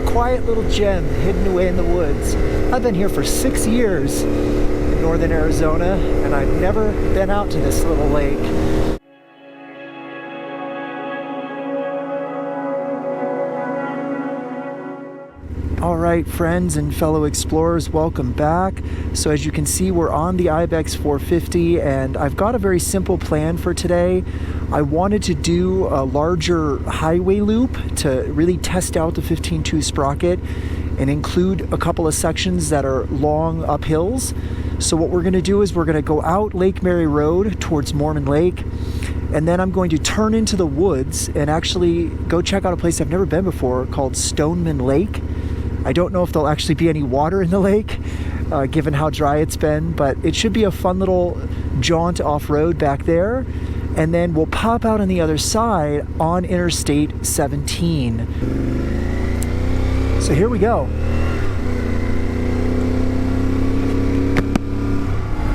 quiet little gem hidden away in the woods. I've been here for 6 years in northern Arizona, and I've never been out to this little lake. All right, friends and fellow explorers, welcome back. So as you can see, we're on the Ibex 450, and I've got a very simple plan for today. I wanted to do a larger highway loop to really test out the 15t Sprocket and include a couple of sections that are long uphills. So what we're going to do is we're going to go out Lake Mary Road towards Mormon Lake, and then I'm going to turn into the woods and actually go check out a place I've never been before called Stoneman Lake. I don't know if there'll actually be any water in the lake, given how dry it's been, but it should be a fun little jaunt off-road back there. And then we'll pop out on the other side on Interstate 17. So here we go.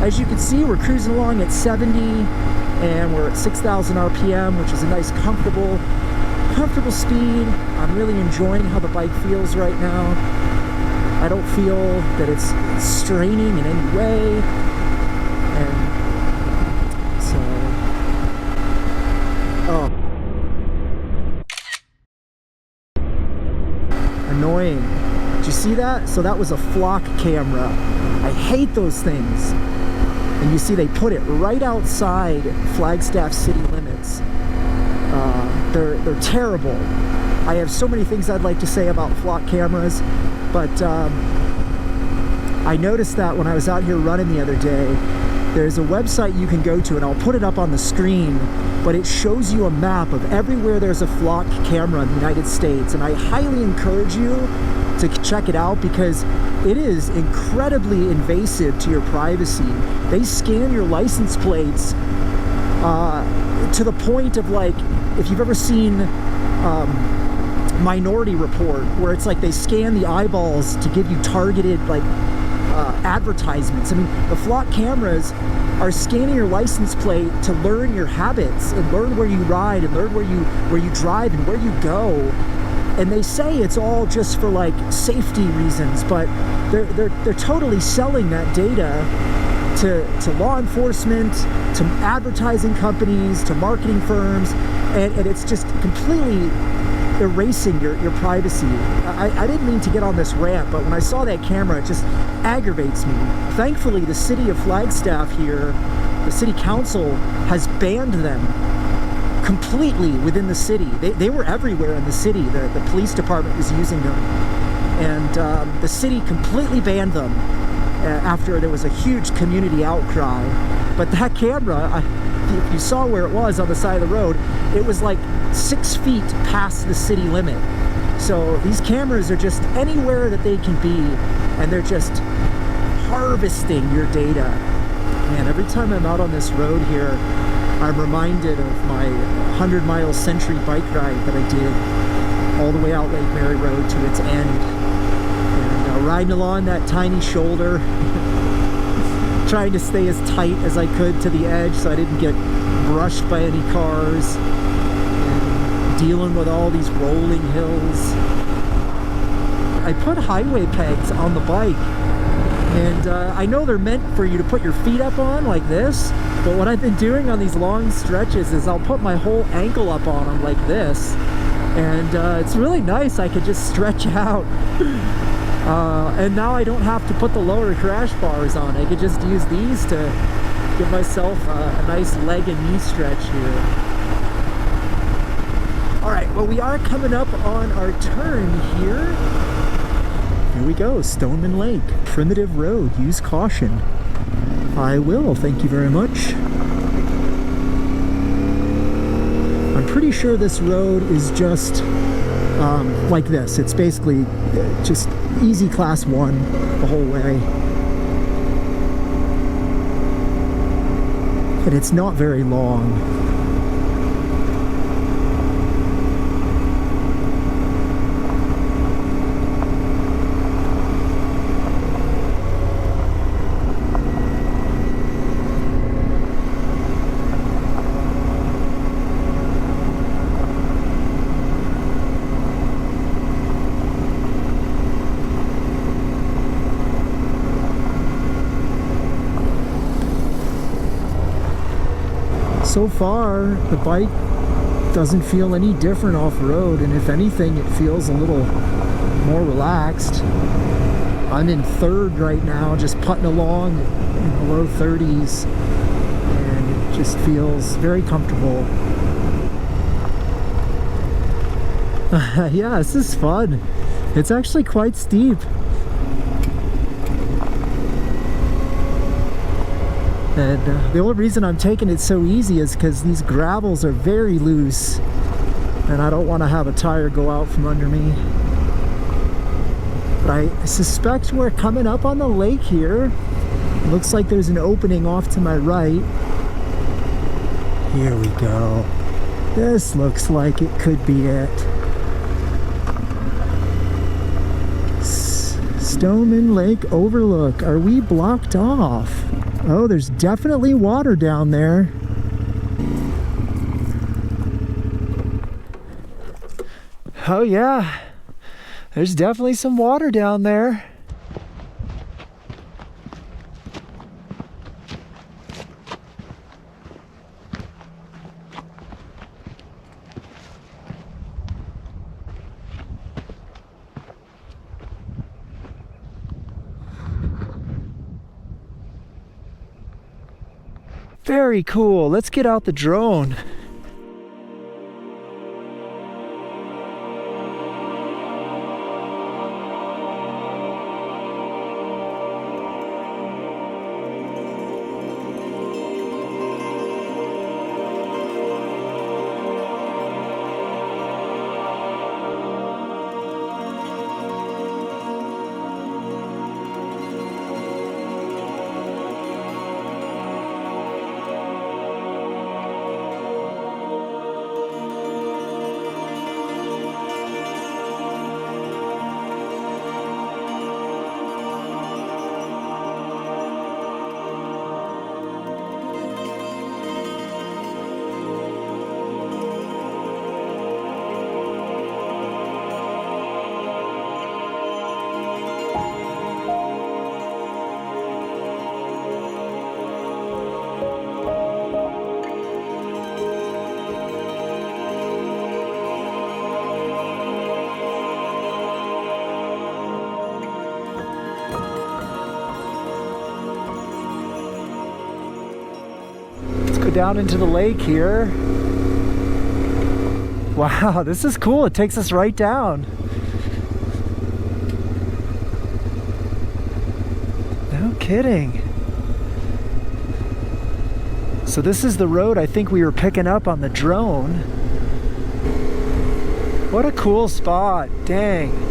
As you can see, we're cruising along at 70, and we're at 6,000 RPM, which is a nice, comfortable speed. I'm really enjoying how the bike feels right now. I don't feel that it's straining in any way, and so annoying. Did you see that? So that was a flock camera. I hate those things. And you see they put it right outside Flagstaff city limits. They're terrible. I have so many things I'd like to say about flock cameras, but I noticed that when I was out here running the other day. There's a website you can go to, and I'll put it up on the screen, but it shows you a map of everywhere there's a flock camera in the United States, and I highly encourage you to check it out because it is incredibly invasive to your privacy. They scan your license plates to the point of, like, if you've ever seen Minority Report, where it's like they scan the eyeballs to give you targeted, like, advertisements. I mean, the flock cameras are scanning your license plate to learn your habits and learn where you ride and learn where you drive and where you go. And they say it's all just for, like, safety reasons, but they're totally selling that data to law enforcement, to advertising companies, to marketing firms, and it's just completely erasing your privacy. I didn't mean to get on this rant, but when I saw that camera, it just aggravates me. Thankfully, the city of Flagstaff here, the city council, has banned them completely within the city. They were everywhere in the city. The police department was using them, and the city completely banned them after there was a huge community outcry. But that camera, if you saw where it was on the side of the road, it was like 6 feet past the city limit. So these cameras are just anywhere that they can be, and they're just harvesting your data. And every time I'm out on this road here, I'm reminded of my 100-mile Century bike ride that I did all the way out Lake Mary Road to its end. And riding along that tiny shoulder, trying to stay as tight as I could to the edge so I didn't get brushed by any cars, and dealing with all these rolling hills. I put highway pegs on the bike, and I know they're meant for you to put your feet up on like this, but what I've been doing on these long stretches is I'll put my whole ankle up on them like this, and it's really nice. I could just stretch out. And now I don't have to put the lower crash bars on. I could just use these to give myself a nice leg and knee stretch here. Alright, well, we are coming up on our turn here. Here we go, Stoneman Lake, primitive road, use caution. I will, thank you very much. I'm pretty sure this road is just like this. It's basically just easy class 1 the whole way. And it's not very long. So far, the bike doesn't feel any different off-road, and if anything, it feels a little more relaxed. I'm in third right now, just putting along in the low 30s, and it just feels very comfortable. Yeah, this is fun. It's actually quite steep. And the only reason I'm taking it so easy is because these gravels are very loose, and I don't want to have a tire go out from under me. But I suspect we're coming up on the lake here. Looks like there's an opening off to my right. Here we go. This looks like it could be it. Stoneman Lake Overlook. Are we blocked off? Oh, there's definitely water down there. Oh yeah, there's definitely some water down there. Very cool. Let's get out the drone. Down into the lake here. Wow, this is cool. It takes us right down. No kidding. So this is the road I think we were picking up on the drone. What a cool spot. Dang.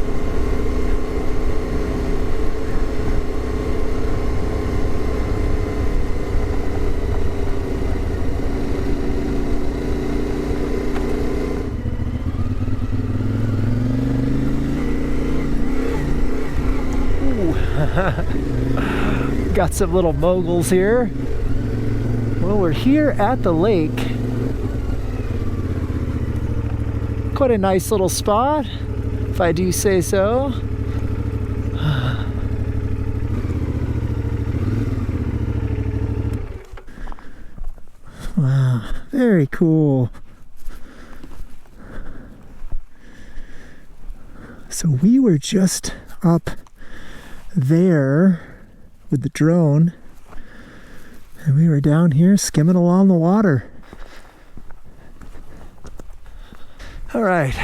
Got some little moguls here. Well, we're here at the lake. Quite a nice little spot, if I do say so. Wow, very cool. So we were just up there with the drone, and we were down here skimming along the water. All right.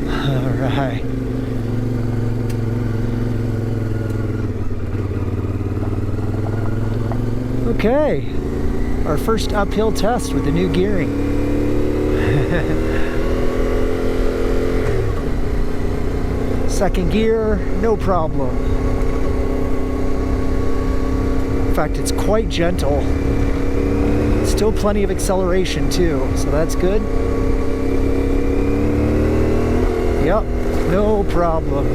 All right. Okay, our first uphill test with the new gearing. Second gear, no problem. In fact, it's quite gentle. Still plenty of acceleration too, so that's good. Yep, no problem.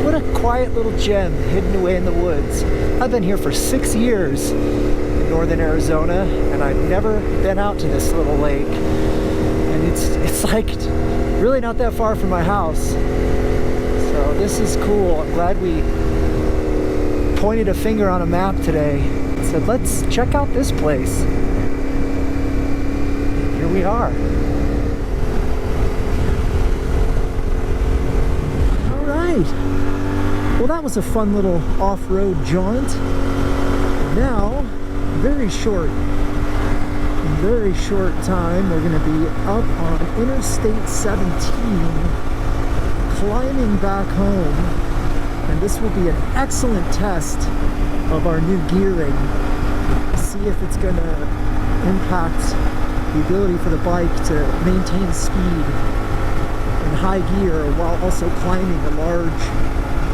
What a quiet little gem hidden away in the woods. I've been here for 6 years, in northern Arizona, and I've never been out to this little lake. And it's like really not that far from my house. So this is cool. I'm glad we pointed a finger on a map today and said, let's check out this place. Here we are. All right. Well, that was a fun little off-road jaunt. Now, very short time, we're going to be up on Interstate 17, climbing back home, and this will be an excellent test of our new gearing. See if it's going to impact the ability for the bike to maintain speed in high gear while also climbing a large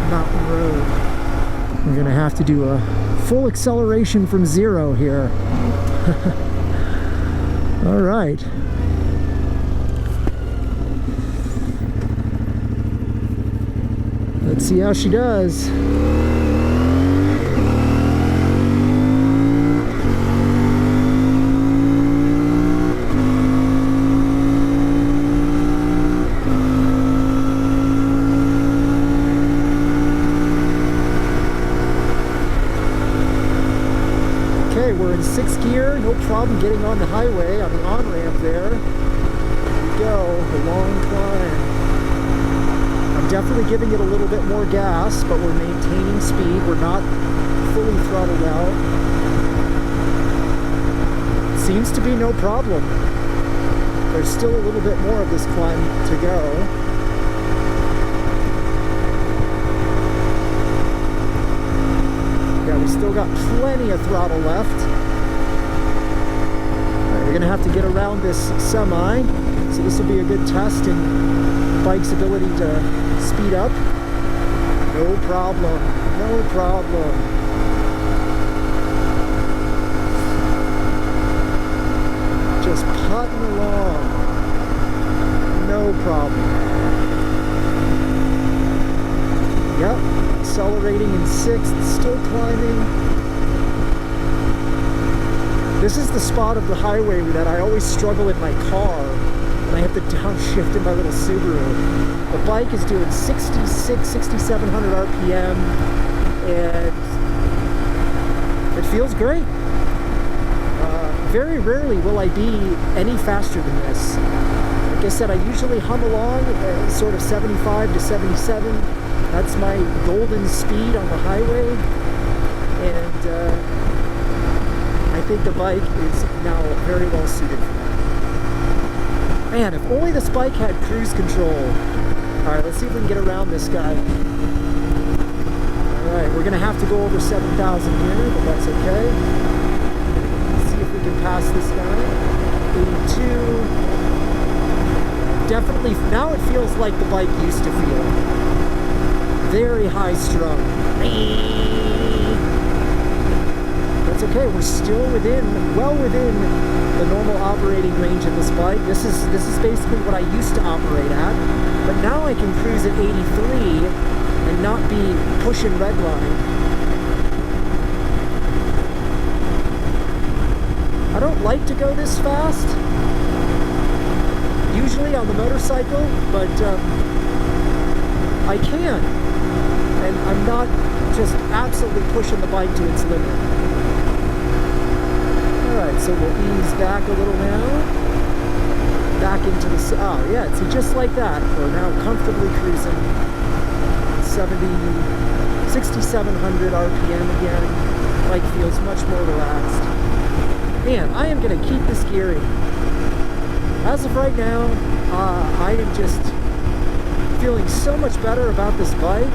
mountain road. We're going to have to do a full acceleration from zero here. All right. Let's see how she does. Okay, we're in 6th gear, no problem getting on the highway, on the on-ramp there. Here we go, the long climb. I'm definitely giving it a little bit more gas, but we're maintaining speed. We're not fully throttled out. Seems to be no problem. There's still a little bit more of this climb to go. We still got plenty of throttle left. Right, we're gonna have to get around this semi, so this will be a good test in the bike's ability to speed up. No problem, no problem. Just putting along, no problem. Yep. Accelerating in 6th, still climbing. This is the spot of the highway that I always struggle in my car when I have to downshift in my little Subaru. The bike is doing 6,700 RPM, and it feels great. Very rarely will I be any faster than this. Like I said, I usually hum along sort of 75 to 77. That's my golden speed on the highway, and I think the bike is now very well suited for that. Man, if only this bike had cruise control. Alright, let's see if we can get around this guy. Alright, we're going to have to go over 7,000 here, but that's okay. Let's see if we can pass this guy. 82. Definitely, now it feels like the bike used to feel. Very high strung. That's okay. We're still well within the normal operating range of this bike. This is basically what I used to operate at, but now I can cruise at 83 and not be pushing redline. I don't like to go this fast, usually on the motorcycle, but I can. And I'm not just absolutely pushing the bike to its limit. Alright, so we'll ease back a little now. Back into the... Oh, yeah, see, just like that. We're now comfortably cruising. 6,700 RPM again. Bike feels much more relaxed. And I am going to keep this gearing. As of right now, I am just feeling so much better about this bike.